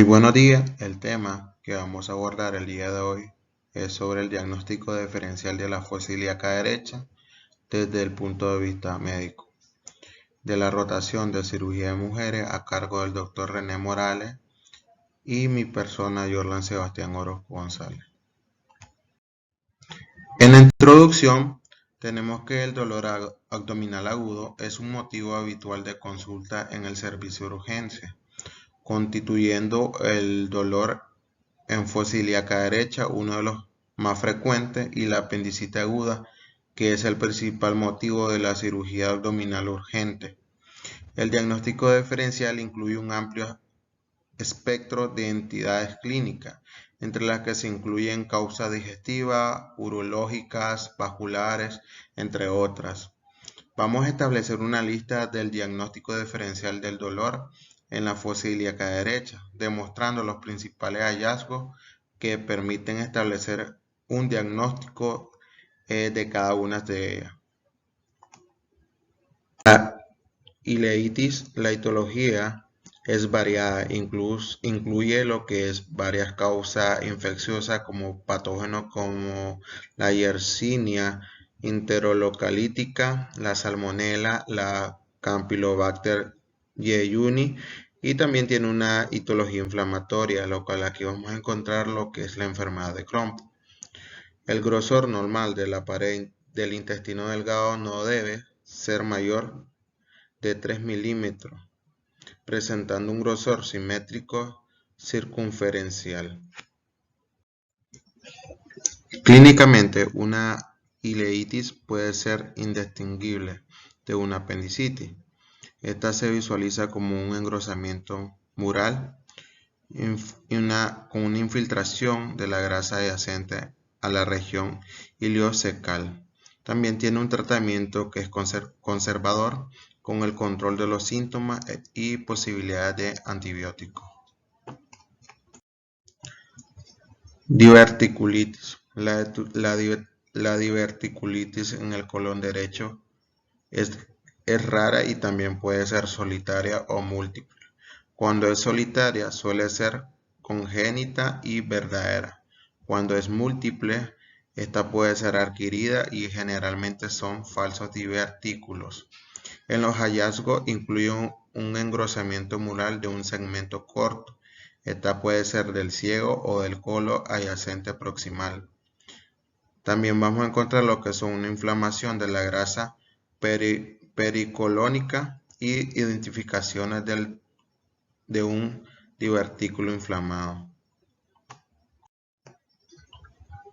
Muy buenos días, el tema que vamos a abordar el día de hoy es sobre el diagnóstico diferencial de la fosa ilíaca derecha desde el punto de vista médico, de la rotación de cirugía de mujeres a cargo del Dr. René Morales y mi persona, Yorlan Sebastián Orozco González. En la introducción, tenemos que el dolor abdominal agudo es un motivo habitual de consulta en el servicio de urgencia, constituyendo el dolor en fosa ilíaca derecha uno de los más frecuentes y la apendicitis aguda, que es el principal motivo de la cirugía abdominal urgente. El diagnóstico diferencial incluye un amplio espectro de entidades clínicas, entre las que se incluyen causas digestivas, urológicas, vasculares, entre otras. Vamos a establecer una lista del diagnóstico diferencial del dolor en la fosa ilíaca derecha, demostrando los principales hallazgos que permiten establecer un diagnóstico de cada una de ellas. La ileitis, la etiología es variada, incluye lo que es varias causas infecciosas como patógenos como la Yersinia enterolocalítica, la salmonela, la Campylobacter jejuni y también tiene una etiología inflamatoria, lo cual aquí vamos a encontrar lo que es la enfermedad de Crohn. El grosor normal de la pared del intestino delgado no debe ser mayor de 3 milímetros, presentando un grosor simétrico circunferencial. Clínicamente, una ileitis puede ser indistinguible de una apendicitis. Esta se visualiza como un engrosamiento mural con una infiltración de la grasa adyacente a la región iliocecal. También tiene un tratamiento que es conservador con el control de los síntomas y posibilidades de antibióticos. Diverticulitis. La diverticulitis en el colon derecho es rara y también puede ser solitaria o múltiple. Cuando es solitaria suele ser congénita y verdadera. Cuando es múltiple, esta puede ser adquirida y generalmente son falsos divertículos. En los hallazgos incluye un engrosamiento mural de un segmento corto. Esta puede ser del ciego o del colon adyacente proximal. También vamos a encontrar lo que son una inflamación de la grasa pericolónica y identificaciones de un divertículo inflamado.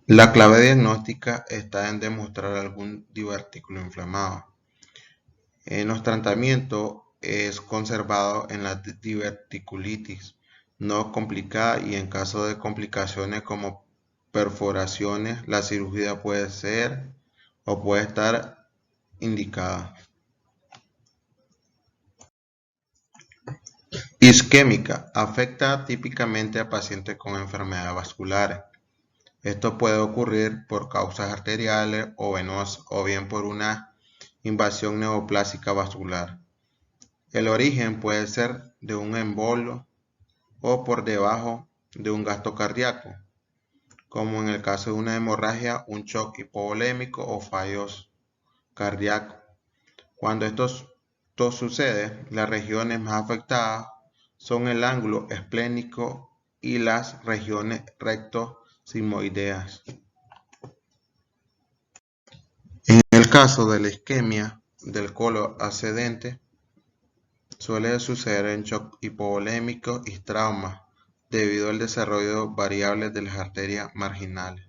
La clave diagnóstica está en demostrar algún divertículo inflamado. En los tratamientos es conservado en la diverticulitis no complicada y en caso de complicaciones como perforaciones, la cirugía puede ser o puede estar indicada. Isquémica afecta típicamente a pacientes con enfermedades vasculares. Esto puede ocurrir por causas arteriales o venosas o bien por una invasión neoplásica vascular. El origen puede ser de un embolo o por debajo de un gasto cardíaco, como en el caso de una hemorragia, un shock hipovolémico o fallos cardíacos. Cuando esto sucede, las regiones más afectadas son el ángulo esplénico y las regiones recto-sigmoideas. En el caso de la isquemia del colon ascendente, suele suceder en shock hipovolémico y trauma debido al desarrollo variable de las arterias marginales.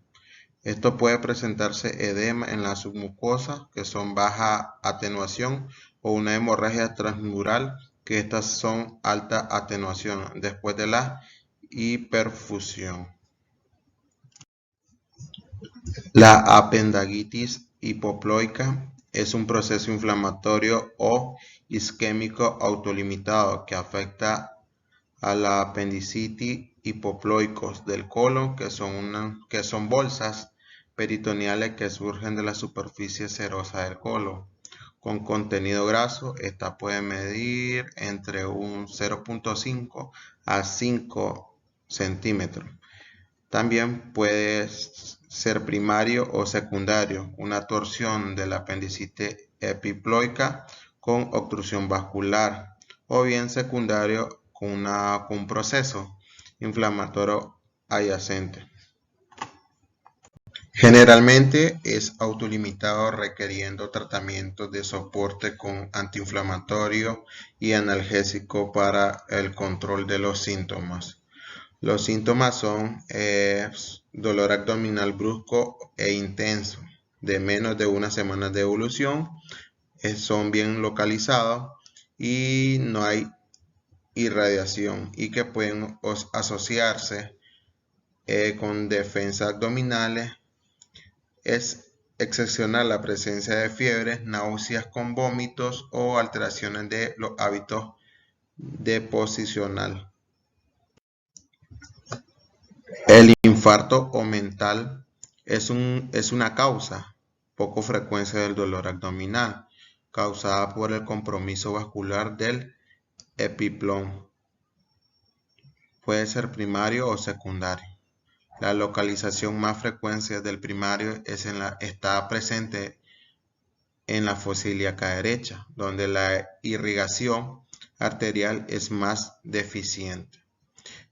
Esto puede presentarse edema en la submucosa, que son baja atenuación, o una hemorragia transmural, que estas son alta atenuación después de la hiperfusión. La apendicitis hipoploica es un proceso inflamatorio o isquémico autolimitado que afecta a la apendicitis hipoploicos del colon, que son bolsas peritoneales que surgen de la superficie serosa del colon. Con contenido graso, esta puede medir entre un 0.5 a 5 centímetros. También puede ser primario o secundario, una torsión del apéndice epiploica con obstrucción vascular, o bien secundario con un proceso inflamatorio adyacente. Generalmente es autolimitado requiriendo tratamiento de soporte con antiinflamatorio y analgésico para el control de los síntomas. Los síntomas son dolor abdominal brusco e intenso, de menos de una semana de evolución, son bien localizados y no hay irradiación y que pueden asociarse con defensas abdominales. Es excepcional la presencia de fiebres, náuseas con vómitos o alteraciones de los hábitos deposicional. El infarto o mental es una causa poco frecuente del dolor abdominal, causada por el compromiso vascular del epiplón. Puede ser primario o secundario. La localización más frecuente del primario está presente en la fosa ilíaca derecha, donde la irrigación arterial es más deficiente.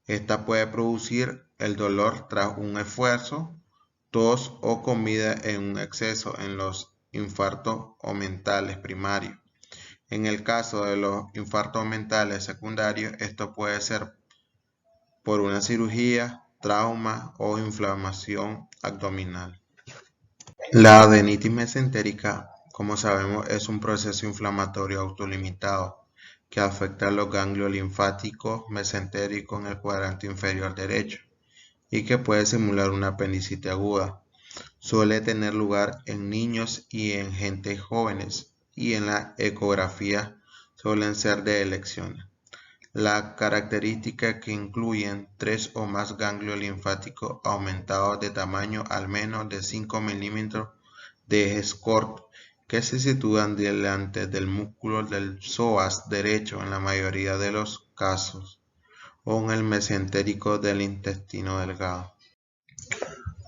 Esta puede producir el dolor tras un esfuerzo, tos o comida en un exceso en los infartos o mentales primarios. En el caso de los infartos mentales secundarios, esto puede ser por una cirugía, trauma o inflamación abdominal. La adenitis mesentérica, como sabemos, es un proceso inflamatorio autolimitado que afecta a los ganglios linfáticos mesentéricos en el cuadrante inferior derecho y que puede simular una apendicitis aguda. Suele tener lugar en niños y en gente jóvenes y en la ecografía suelen ser de elecciones. La característica que incluyen 3 o más ganglios linfáticos aumentados de tamaño al menos de 5 milímetros de ejes cortos que se sitúan delante del músculo del psoas derecho en la mayoría de los casos, o en el mesentérico del intestino delgado.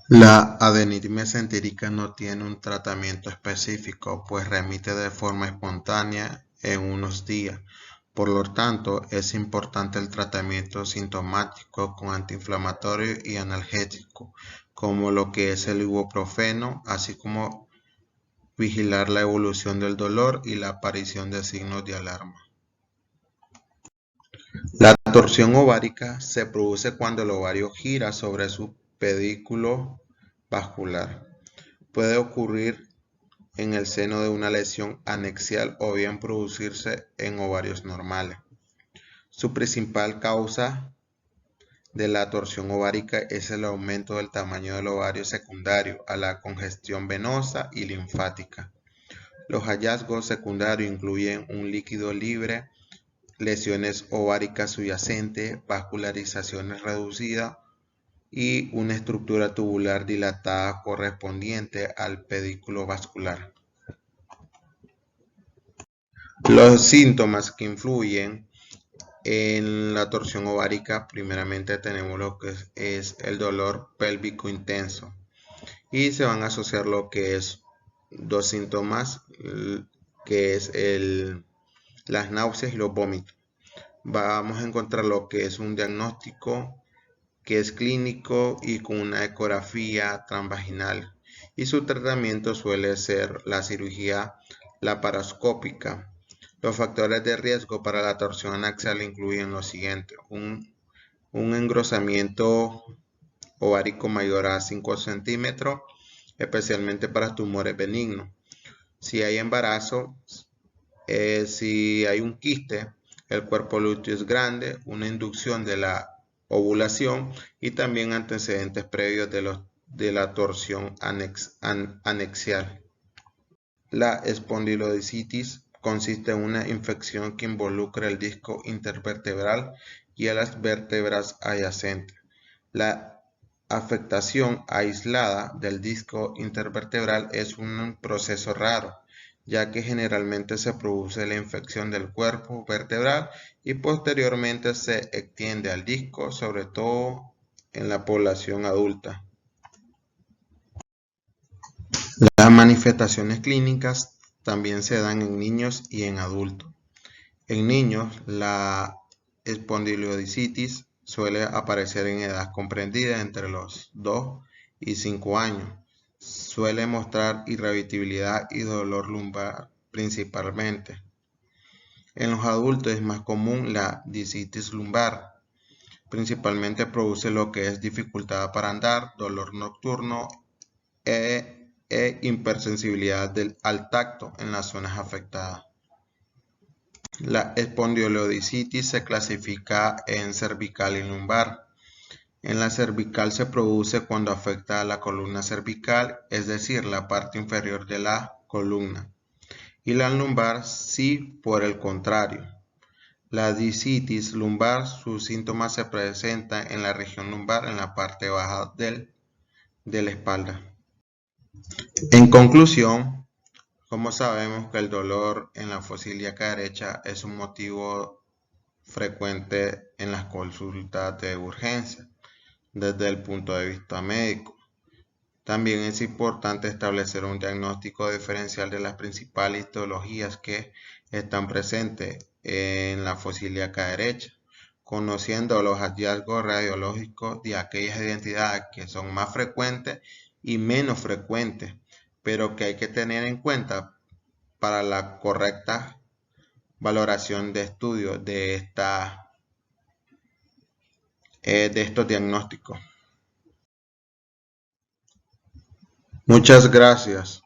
La adenitis mesentérica no tiene un tratamiento específico, pues remite de forma espontánea en unos días. Por lo tanto, es importante el tratamiento sintomático con antiinflamatorio y analgésico, como lo que es el ibuprofeno, así como vigilar la evolución del dolor y la aparición de signos de alarma. La torsión ovárica se produce cuando el ovario gira sobre su pedículo vascular. Puede ocurrir en el seno de una lesión anexial o bien producirse en ovarios normales. Su principal causa de la torsión ovárica es el aumento del tamaño del ovario secundario a la congestión venosa y linfática. Los hallazgos secundarios incluyen un líquido libre, lesiones ováricas subyacentes, vascularizaciones reducidas y una estructura tubular dilatada correspondiente al pedículo vascular. Los síntomas que influyen en la torsión ovárica, primeramente tenemos lo que es el dolor pélvico intenso y se van a asociar lo que es dos síntomas, que es las náuseas y los vómitos. Vamos a encontrar lo que es un diagnóstico que es clínico y con una ecografía transvaginal, y su tratamiento suele ser la cirugía laparoscópica. Los factores de riesgo para la torsión axial incluyen lo siguiente: un engrosamiento ovárico mayor a 5 centímetros, especialmente para tumores benignos. Si hay embarazo, si hay un quiste, el cuerpo lúteo es grande, una inducción de la ovulación y también antecedentes previos de la torsión anexial. La espondilodicitis consiste en una infección que involucra el disco intervertebral y a las vértebras adyacentes. La afectación aislada del disco intervertebral es un proceso raro, ya que generalmente se produce la infección del cuerpo vertebral y posteriormente se extiende al disco, sobre todo en la población adulta. Las manifestaciones clínicas también se dan en niños y en adultos. En niños, la espondilodicitis suele aparecer en edad comprendida entre los 2 y 5 años. Suele mostrar irritabilidad y dolor lumbar principalmente. En los adultos es más común la discitis lumbar. Principalmente produce lo que es dificultad para andar, dolor nocturno e hipersensibilidad al tacto en las zonas afectadas. La espondilodicitis se clasifica en cervical y lumbar. En la cervical se produce cuando afecta a la columna cervical, es decir, la parte inferior de la columna. Y la lumbar sí, por el contrario. La discitis lumbar, sus síntomas se presentan en la región lumbar, en la parte baja de la espalda. En conclusión, como sabemos que el dolor en la fosa ilíaca derecha es un motivo frecuente en las consultas de urgencia desde el punto de vista médico. También es importante establecer un diagnóstico diferencial de las principales etiologías que están presentes en la fosa ilíaca derecha, conociendo los hallazgos radiológicos de aquellas identidades que son más frecuentes y menos frecuentes, pero que hay que tener en cuenta para la correcta valoración de estudio de estos diagnósticos. Muchas gracias.